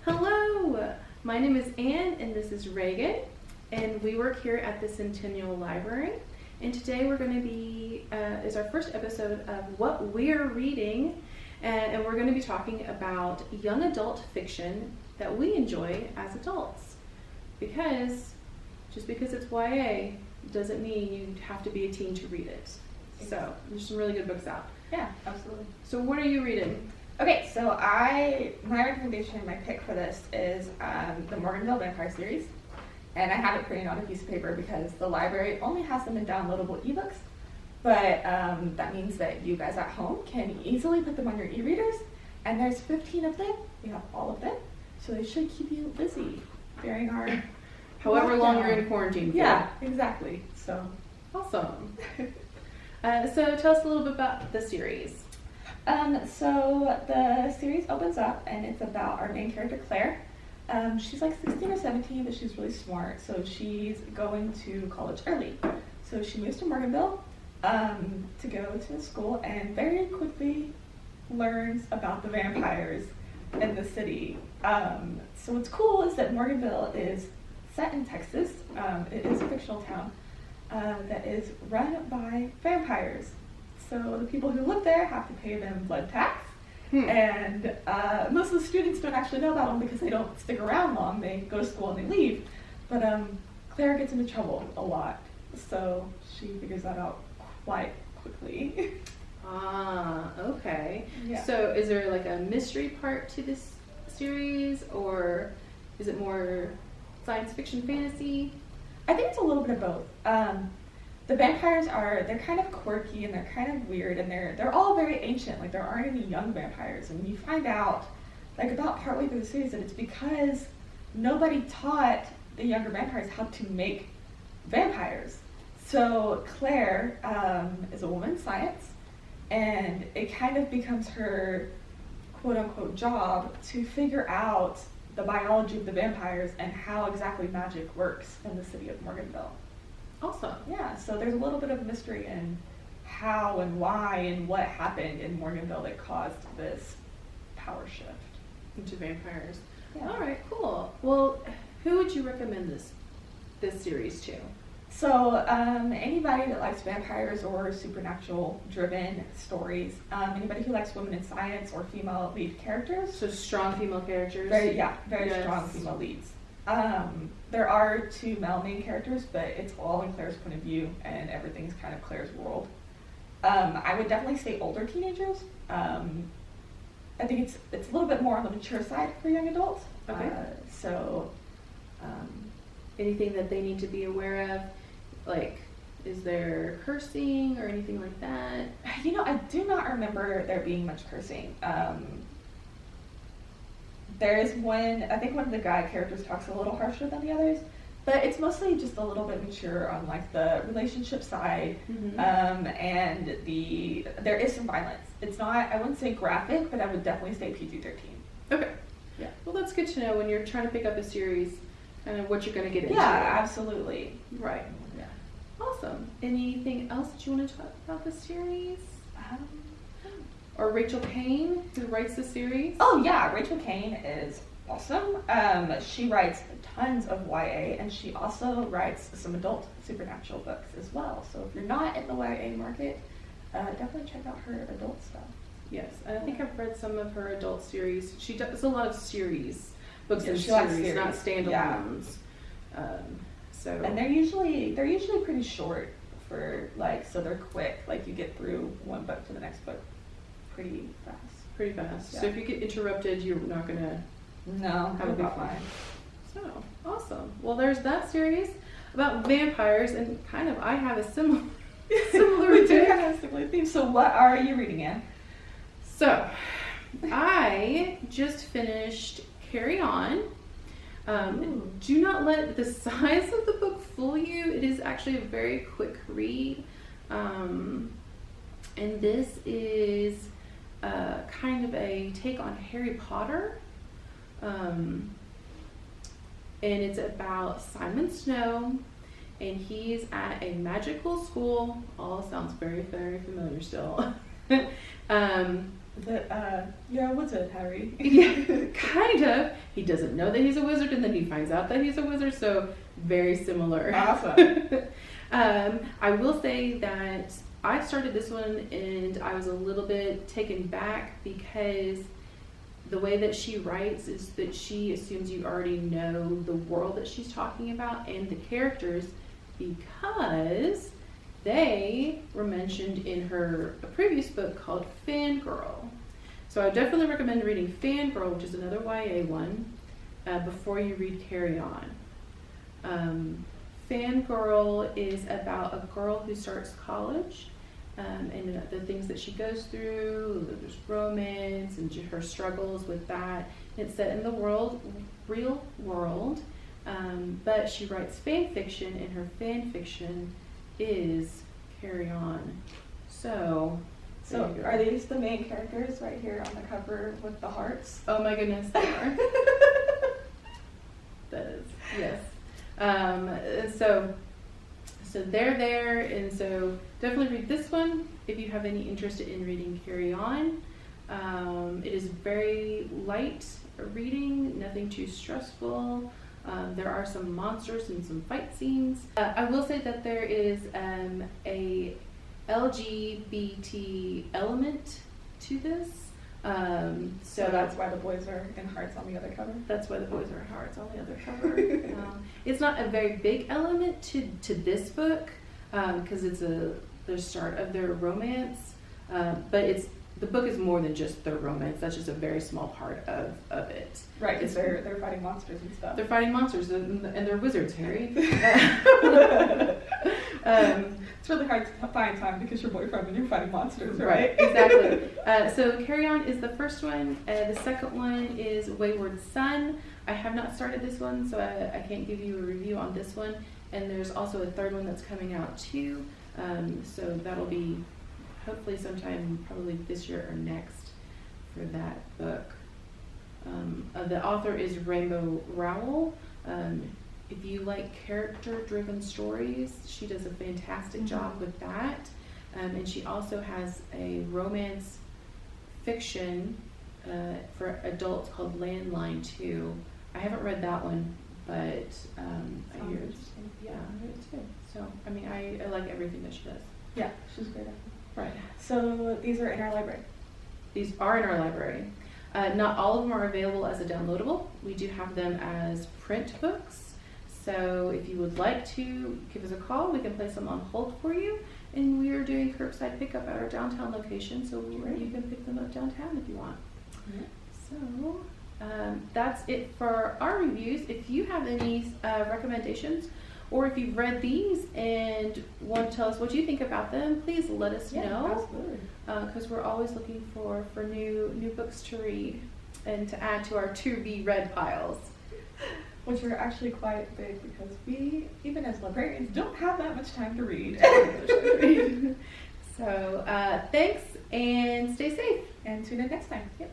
Hello, my name is Anne and this is Reagan, and we work here at the Centennial Library. And today we're going to be, is our first episode of what we're reading, and we're going to be talking about young adult fiction that we enjoy as adults. Because just because it's YA doesn't mean you have to be a teen to read it. So there's some really good books out. Yeah, absolutely. So what are you reading? Okay, so my recommendation, my pick for this is the Morganville Vampire series. And I have it printed on a piece of paper because the library only has them in downloadable ebooks. But that means that you guys at home can easily put them on your e-readers. And there's 15 of them. We have all of them. So they should keep you busy during our However long lockdown. you're in quarantine for. Yeah, exactly. So Awesome. So tell us a little bit about the series. So the series opens up and it's about our main character, Claire. She's like 16 or 17, but she's really smart. So she's going to college early. So she moves to Morganville to go to school and very quickly learns about the vampires in the city. So what's cool is that Morganville is set in Texas. It is a fictional town that is run by vampires. So the people who live there have to pay them blood tax. And most of the students don't actually know about them because they don't stick around long. They go to school and they leave. But Claire gets into trouble a lot. So she figures that out quite quickly. Okay. Yeah. So is there like a mystery part to this series, or is it more science fiction fantasy? I think it's a little bit of both. The vampires they're kind of quirky and they're kind of weird and they're all very ancient. Like there aren't any young vampires, and you find out like about partway through the series that it's because nobody taught the younger vampires how to make vampires. So Claire is a woman in science, and it kind of becomes her quote unquote job to figure out the biology of the vampires and how exactly magic works in the city of Morganville. Awesome. Yeah, so there's a little bit of mystery in how and why and what happened in Morganville that caused this power shift. Into vampires. Yeah. All right, cool. Well, who would you recommend this series to? So anybody that likes vampires or supernatural driven stories, anybody who likes women in science or female lead characters. So strong female characters. Very Yes. strong female leads. There are two male main characters, but it's all in Claire's point of view, and everything's kind of Claire's world. I would definitely say older teenagers. I think it's a little bit more on the mature side for young adults. Okay. Anything that they need to be aware of? Like, is there cursing or anything like that? You know, I do not remember there being much cursing. There is I think one of the guy characters talks a little harsher than the others, but it's mostly just a little bit mature on like the relationship side. Mm-hmm. And there is some violence. It's not, I wouldn't say graphic, but I would definitely say PG-13. Okay. Yeah. Well, that's good to know when you're trying to pick up a series, kind of what you're going to get into. Yeah, absolutely. Right. Yeah. Awesome. Anything else that you want to talk about the series? Or Rachel Kane, who writes the series? Oh yeah, Rachel Kane is awesome. She writes tons of YA, and she also writes some adult supernatural books as well. So if you're not in the YA market, definitely check out her adult stuff. Yes, and I think I've read some of her adult series. She does a lot of series, books Yeah, and she likes series, not series. standalones. And they're usually pretty short for so they're quick. Like you get through one book to the next book pretty fast. Pretty fast. Yeah. So if you get interrupted, you're not gonna. No, It'll be fine. fine. So awesome. Well, there's that series about vampires, and kind of I have a similar We do pick. have a similar theme. So what are you reading, Anne? So I just finished Carry On. Do not let the size of the book fool you. It is actually a very quick read. And this is kind of a take on Harry Potter. And it's about Simon Snow, and he's at a magical school. All sounds very, very familiar still. You're a wizard, Harry. Yeah, kind of. He doesn't know that he's a wizard, and then he finds out that he's a wizard, so very similar. Awesome. I will say that I started this one and I was a little bit taken back because the way that she writes is that she assumes you already know the world that she's talking about and the characters because they were mentioned in her previous book called Fangirl. So I definitely recommend reading Fangirl, which is another YA one, before you read Carry On. Fangirl is about a girl who starts college and the things that she goes through. There's romance and her struggles with that. It's set in the real world, but she writes fan fiction, and her fan fiction is Carry On. So Are these the main characters right here on the cover with the hearts? Oh my goodness, they are. That is, yes. So they're there, and so definitely read this one if you have any interest in reading Carry On. It is very light reading, nothing too stressful. There are some monsters and some fight scenes. I will say that there is a LGBT element to this. So that's why the boys are in hearts on the other cover? That's why the boys are in hearts on the other cover. It's not a very big element to this book because it's the start of their romance, but the book is more than just their romance. That's just a very small part of it. Right, because they're fighting monsters and stuff. They're fighting monsters and they're wizards, Harry. It's really hard to find time because your boyfriend when you're fighting monsters, right? Exactly. So Carry On is the first one. The second one is Wayward Son. I have not started this one, so I can't give you a review on this one. And there's also a third one that's coming out too. So that'll be hopefully sometime probably this year or next for that book. The author is Rainbow Rowell. If you like character-driven stories, she does a fantastic job with that. And she also has a romance fiction for adults called Landline 2. I haven't read that one, but I hear interesting. Yeah, I heard it too. So, I mean, I like everything that she does. Yeah, she's great at it. Right. So these are in our library. These are in our library. Not all of them are available as a downloadable. We do have them as print books. So if you would like to give us a call, we can place them on hold for you. And we are doing curbside pickup at our downtown location, so you can pick them up downtown if you want. So that's it for our reviews. If you have any recommendations, or if you've read these and want to tell us what you think about them, please let us know. Absolutely. Because we're always looking for new books to read and to add to our to-be-read piles. Which are actually quite big because we, even as librarians, don't have that much time to read. So thanks and stay safe. And tune in next time. Yep.